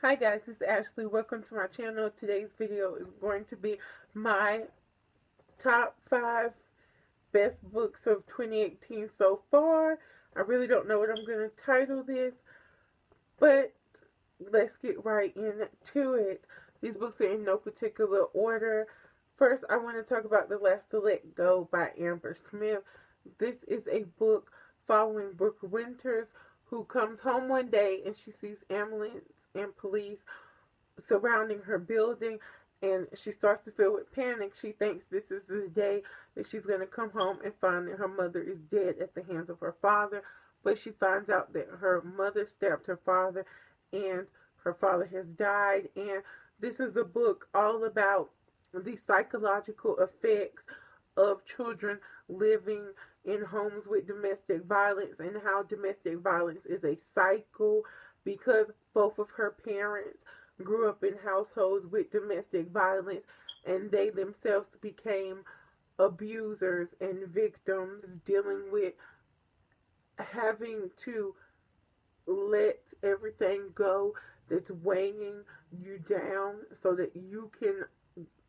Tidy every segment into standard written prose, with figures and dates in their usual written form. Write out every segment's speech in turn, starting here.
Hi guys, this is Ashley. Welcome to my channel. Today's video is going to be my top 5 best books of 2018 so far. I really don't know what I'm going to title this, but let's get right into it. These books are in no particular order. First, I want to talk about The Last to Let Go by Amber Smith. This is a book following Brooke Winters, who comes home one day and she sees ambulance and police surrounding her building, and she starts to feel with panic. She thinks this is the day that she's going to come home and find that her mother is dead at the hands of her father, but she finds out that her mother stabbed her father and her father has died. And this is a book all about the psychological effects of children living in homes with domestic violence, and how domestic violence is a cycle because both of her parents grew up in households with domestic violence and they themselves became abusers and victims, dealing with having to let everything go that's weighing you down so that you can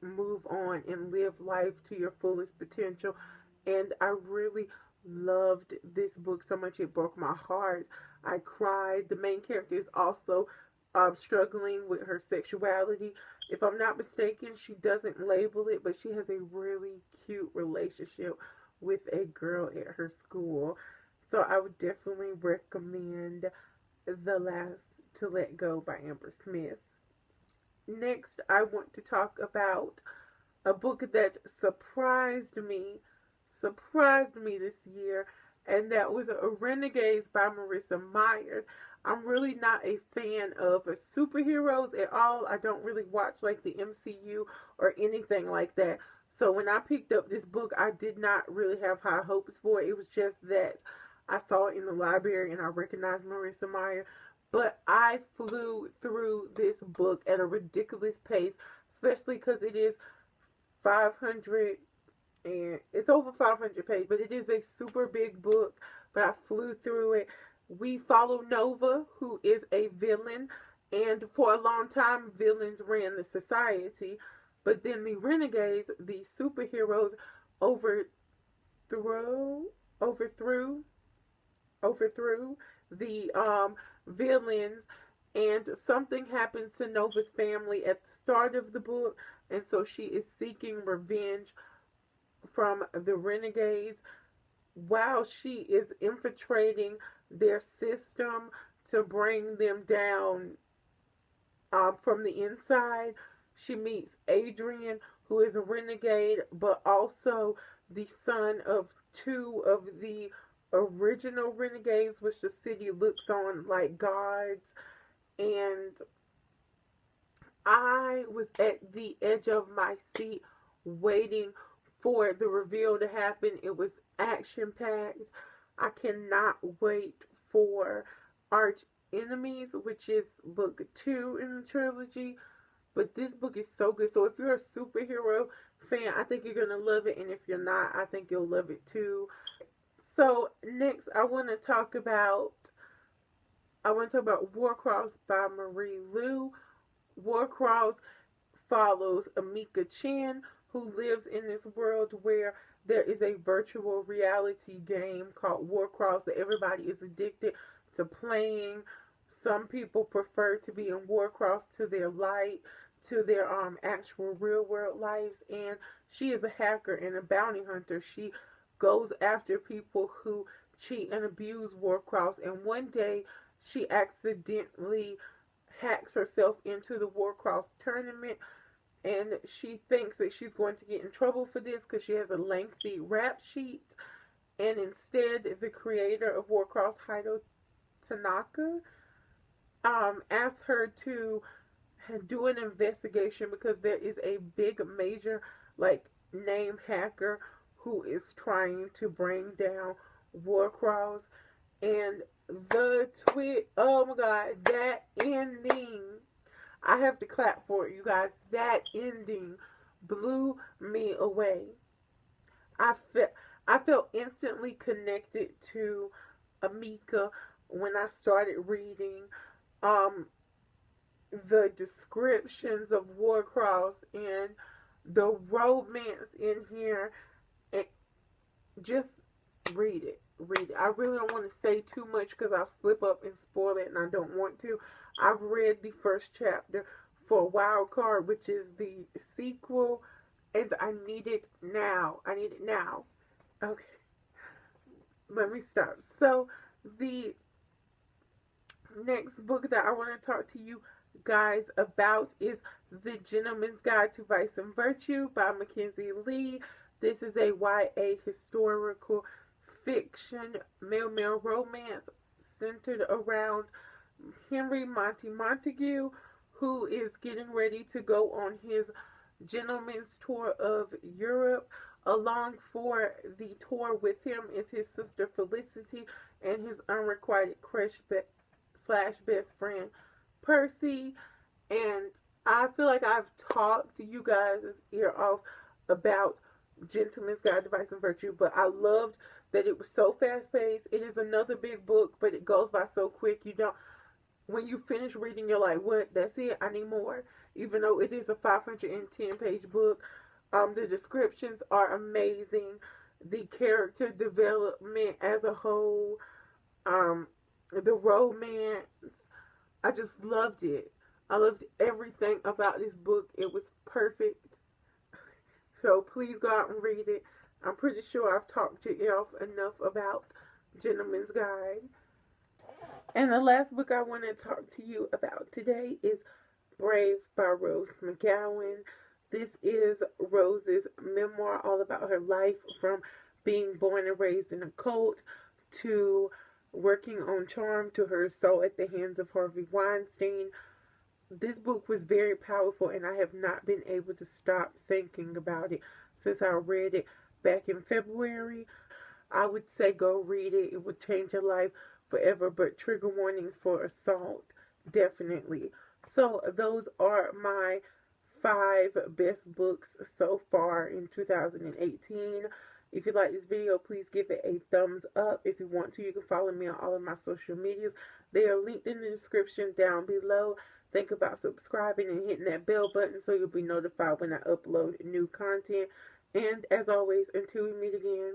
move on and live life to your fullest potential. And I really loved this book so much it broke my heart. I cried. The main character is also struggling with her sexuality. If I'm not mistaken, she doesn't label it, but she has a really cute relationship with a girl at her school. So I would definitely recommend The Last to Let Go by Amber Smith. Next, I want to talk about a book that surprised me this year, and that was Renegades by Marissa Myers. I'm really not a fan of superheroes at all. I don't really watch like the MCU or anything like that. So when I picked up this book, I did not really have high hopes for it. It was just that I saw it in the library and I recognized Marissa Myers. But I flew through this book at a ridiculous pace, especially because it is 500 and it's over 500 pages, but it is a super big book. But I flew through it. We follow Nova, who is a villain, and for a long time villains ran the society, but then the Renegades, the superheroes, overthrew overthrew the villains, and something happens to Nova's family at the start of the book, and so she is seeking revenge from the Renegades while she is infiltrating their system to bring them down from the inside. She meets Adrian, who is a renegade, but also the son of two of the original renegades, which the city looks on like gods. And I was at the edge of my seat waiting for the reveal to happen. It was action packed. I cannot wait for Arch Enemies, which is book 2 in the trilogy. But this book is so good. So if you're a superhero fan, I think you're going to love it. And if you're not, I think you'll love it too. So next I want to talk about Warcross by Marie Lu. Warcross follows Amika Chen, who lives in this world where there is a virtual reality game called Warcross that everybody is addicted to playing. Some people prefer to be in Warcross to their actual real world lives, and she is a hacker and a bounty hunter. She goes after people who cheat and abuse Warcross, and one day she accidentally hacks herself into the Warcross tournament, and she thinks that she's going to get in trouble for this because she has a lengthy rap sheet, and instead the creator of Warcross, Hido Tanaka, asks her to do an investigation because there is a big major like name hacker who is trying to bring down Warcross. And the tweet, oh my god, that ending, I have to clap for it, you guys. That ending blew me away. I felt instantly connected to Amika when I started reading. the descriptions of Warcross and the romance in here, and just read it. Read it. I really don't want to say too much because I'll slip up and spoil it, and I don't want to. I've read the first chapter for Wild Card, which is the sequel, and I need it now. I need it now. Okay. Let me stop. So, the next book that I want to talk to you guys about is The Gentleman's Guide to Vice and Virtue by Mackenzie Lee. This is a YA historical fiction male romance centered around Henry Montague, who is getting ready to go on his gentleman's tour of Europe. Along for the tour with him is his sister Felicity and his unrequited crush slash best friend Percy. And I feel like I've talked to you guys' ear off about Gentleman's Guide to Vice and Virtue, but I loved that it was so fast-paced. It is another big book, but it goes by so quick. You don't, when you finish reading, you're like, what? That's it? I need more. Even though it is a 510-page book, the descriptions are amazing. The character development as a whole, the romance, I just loved it. I loved everything about this book. It was perfect. So please go out and read it. I'm pretty sure I've talked to you enough about Gentleman's Guide. And the last book I want to talk to you about today is Brave by Rose McGowan. This is Rose's memoir, all about her life from being born and raised in a cult to working on charm to her soul at the hands of Harvey Weinstein. This book was very powerful, and I have not been able to stop thinking about it since I read it back in February. I would say go read it. It would change your life forever, but trigger warnings for assault, definitely. So those are my 5 best books so far in 2018. If you like this video, please give it a thumbs up. If you want to, you can follow me on all of my social medias. They are linked in the description down below. Think about subscribing and hitting that bell button so you'll be notified when I upload new content. And as always, until we meet again,